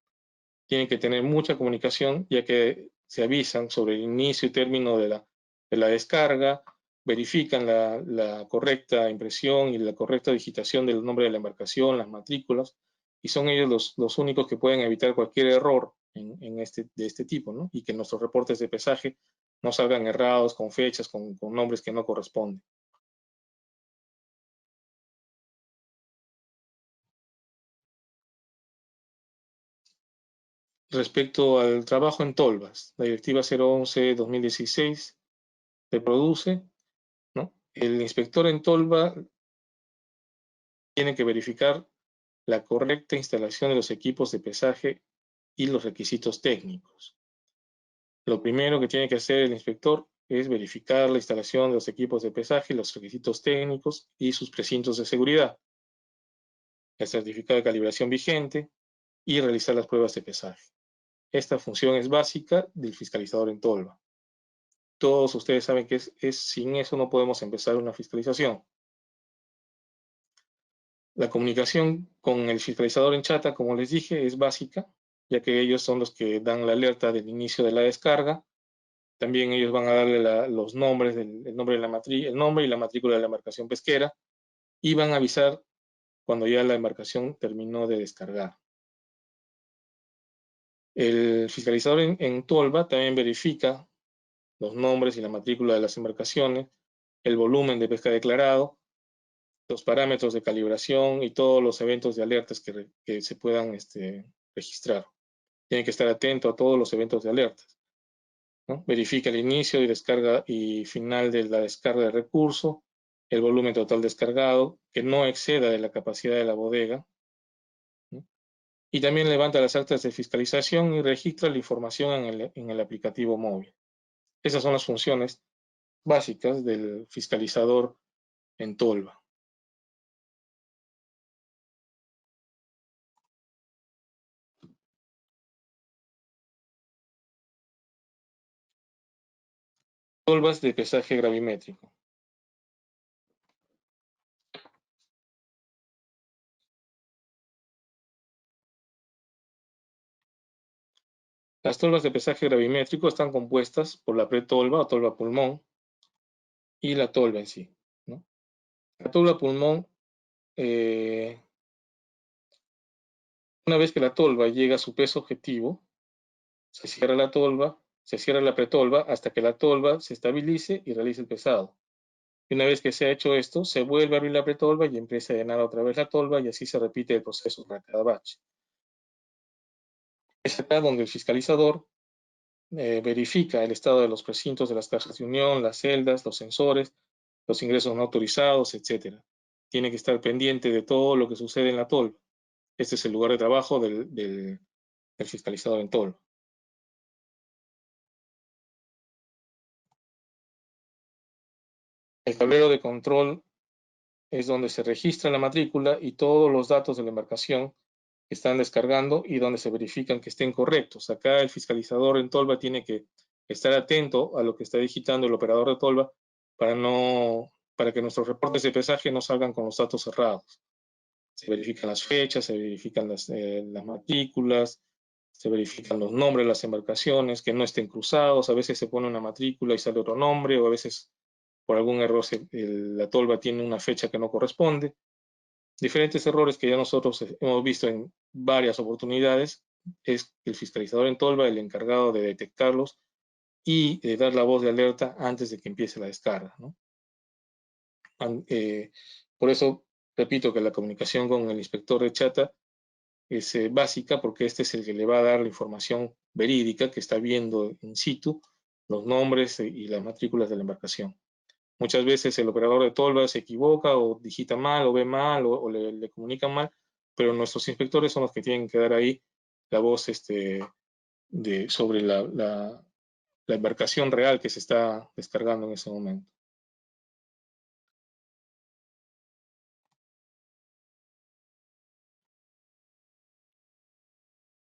tienen que tener mucha comunicación, ya que se avisan sobre el inicio y término de la descarga, verifican la correcta impresión y la correcta digitación del nombre de la embarcación, las matrículas, y son ellos los únicos que pueden evitar cualquier error de este tipo, ¿no? Y que nuestros reportes de pesaje no salgan errados, con fechas, con nombres que no corresponden. Respecto al trabajo en tolvas, la Directiva 011-2016 se produce, ¿no? El inspector en tolva tiene que verificar la correcta instalación de los equipos de pesaje y los requisitos técnicos. Lo primero que tiene que hacer el inspector es verificar la instalación de los equipos de pesaje, los requisitos técnicos y sus precintos de seguridad, el certificado de calibración vigente y realizar las pruebas de pesaje. Esta función es básica del fiscalizador en tolva. Todos ustedes saben que sin eso no podemos empezar una fiscalización. La comunicación con el fiscalizador en Chata, como les dije, es básica, ya que ellos son los que dan la alerta del inicio de la descarga. También ellos van a darle los nombres, el nombre y la matrícula de la embarcación pesquera, y van a avisar cuando ya la embarcación terminó de descargar. El fiscalizador en Tolva también verifica los nombres y la matrícula de las embarcaciones, el volumen de pesca declarado, los parámetros de calibración y todos los eventos de alertas que se puedan registrar. Tiene que estar atento a todos los eventos de alertas, ¿no? Verifica el inicio y descarga y final de la descarga de recurso, el volumen total descargado, que no exceda de la capacidad de la bodega, ¿no? Y también levanta las actas de fiscalización y registra la información en el aplicativo móvil. Esas son las funciones básicas del fiscalizador en Tolva. Tolvas de pesaje gravimétrico. Las tolvas de pesaje gravimétrico están compuestas por la pretolva o tolva pulmón y la tolva en sí, ¿no? La tolva pulmón, una vez que la tolva llega a su peso objetivo, se cierra la tolva, se cierra la pretolva hasta que la tolva se estabilice y realice el pesado. Y una vez que se ha hecho esto, se vuelve a abrir la pretolva y empieza a llenar otra vez la tolva y así se repite el proceso para cada batch. Es acá donde el fiscalizador verifica el estado de los precintos de las cajas de unión, las celdas, los sensores, los ingresos no autorizados, etc. Tiene que estar pendiente de todo lo que sucede en la tolva. Este es el lugar de trabajo del fiscalizador en tolva. El tablero de control es donde se registra la matrícula y todos los datos de la embarcación que están descargando y donde se verifican que estén correctos. Acá el fiscalizador en tolva tiene que estar atento a lo que está digitando el operador de tolva para que nuestros reportes de pesaje no salgan con los datos cerrados. Se verifican las fechas, se verifican las matrículas, se verifican los nombres de las embarcaciones, que no estén cruzados. A veces se pone una matrícula y sale otro nombre, o a veces por algún error la tolva tiene una fecha que no corresponde. Diferentes errores que ya nosotros hemos visto en varias oportunidades. Es el fiscalizador en tolva el encargado de detectarlos y de dar la voz de alerta antes de que empiece la descarga, ¿no? Por eso, repito que la comunicación con el inspector de chata es básica, porque este es el que le va a dar la información verídica que está viendo in situ, los nombres y las matrículas de la embarcación. Muchas veces el operador de tolva se equivoca o digita mal o ve mal o le comunican mal, pero nuestros inspectores son los que tienen que dar ahí la voz sobre la embarcación real que se está descargando en ese momento.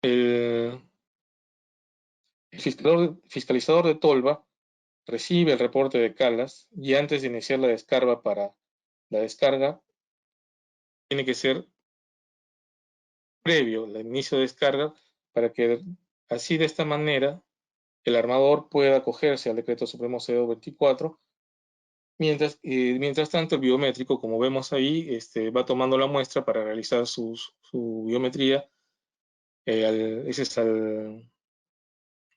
El fiscalizador de tolva recibe el reporte de calas y antes de iniciar la descarga tiene que ser previo al inicio de descarga para que así de esta manera el armador pueda acogerse al decreto supremo 024. Mientras tanto, el biométrico, como vemos ahí, va tomando la muestra para realizar su biometría. Esa es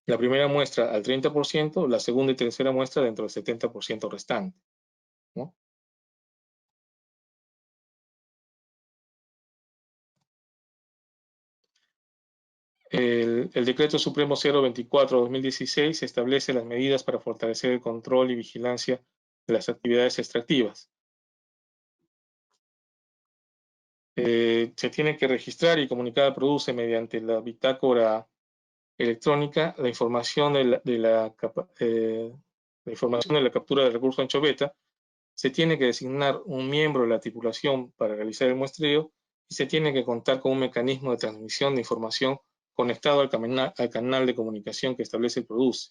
la primera muestra al 30%, la segunda y tercera muestra dentro del 70% restante, ¿no? El decreto supremo 024/2016 establece las medidas para fortalecer el control y vigilancia de las actividades extractivas. Se tiene que registrar y comunicar al produce mediante la bitácora electrónica la información de la captura del recurso anchoveta. Se tiene que designar un miembro de la tripulación para realizar el muestreo y se tiene que contar con un mecanismo de transmisión de información conectado al canal de comunicación que establece el produce.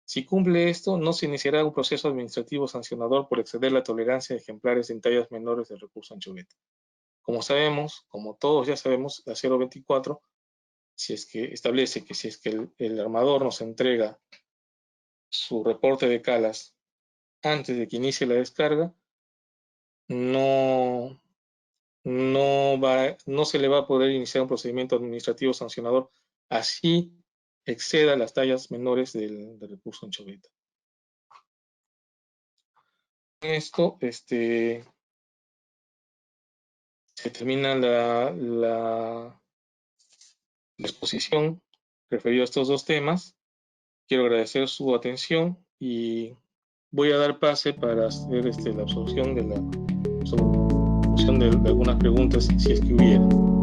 Si cumple esto, no se iniciará un proceso administrativo sancionador por exceder la tolerancia de ejemplares en tallas menores del recurso anchoveta. Como sabemos, como todos ya sabemos, la 024 si es que establece que si es que el armador nos entrega su reporte de calas antes de que inicie la descarga, no se le va a poder iniciar un procedimiento administrativo sancionador así exceda las tallas menores del recurso anchoveta. Con esto se termina la exposición referida a estos dos temas. Quiero agradecer su atención y voy a dar pase para hacer la absorción de algunas preguntas si es que hubiera.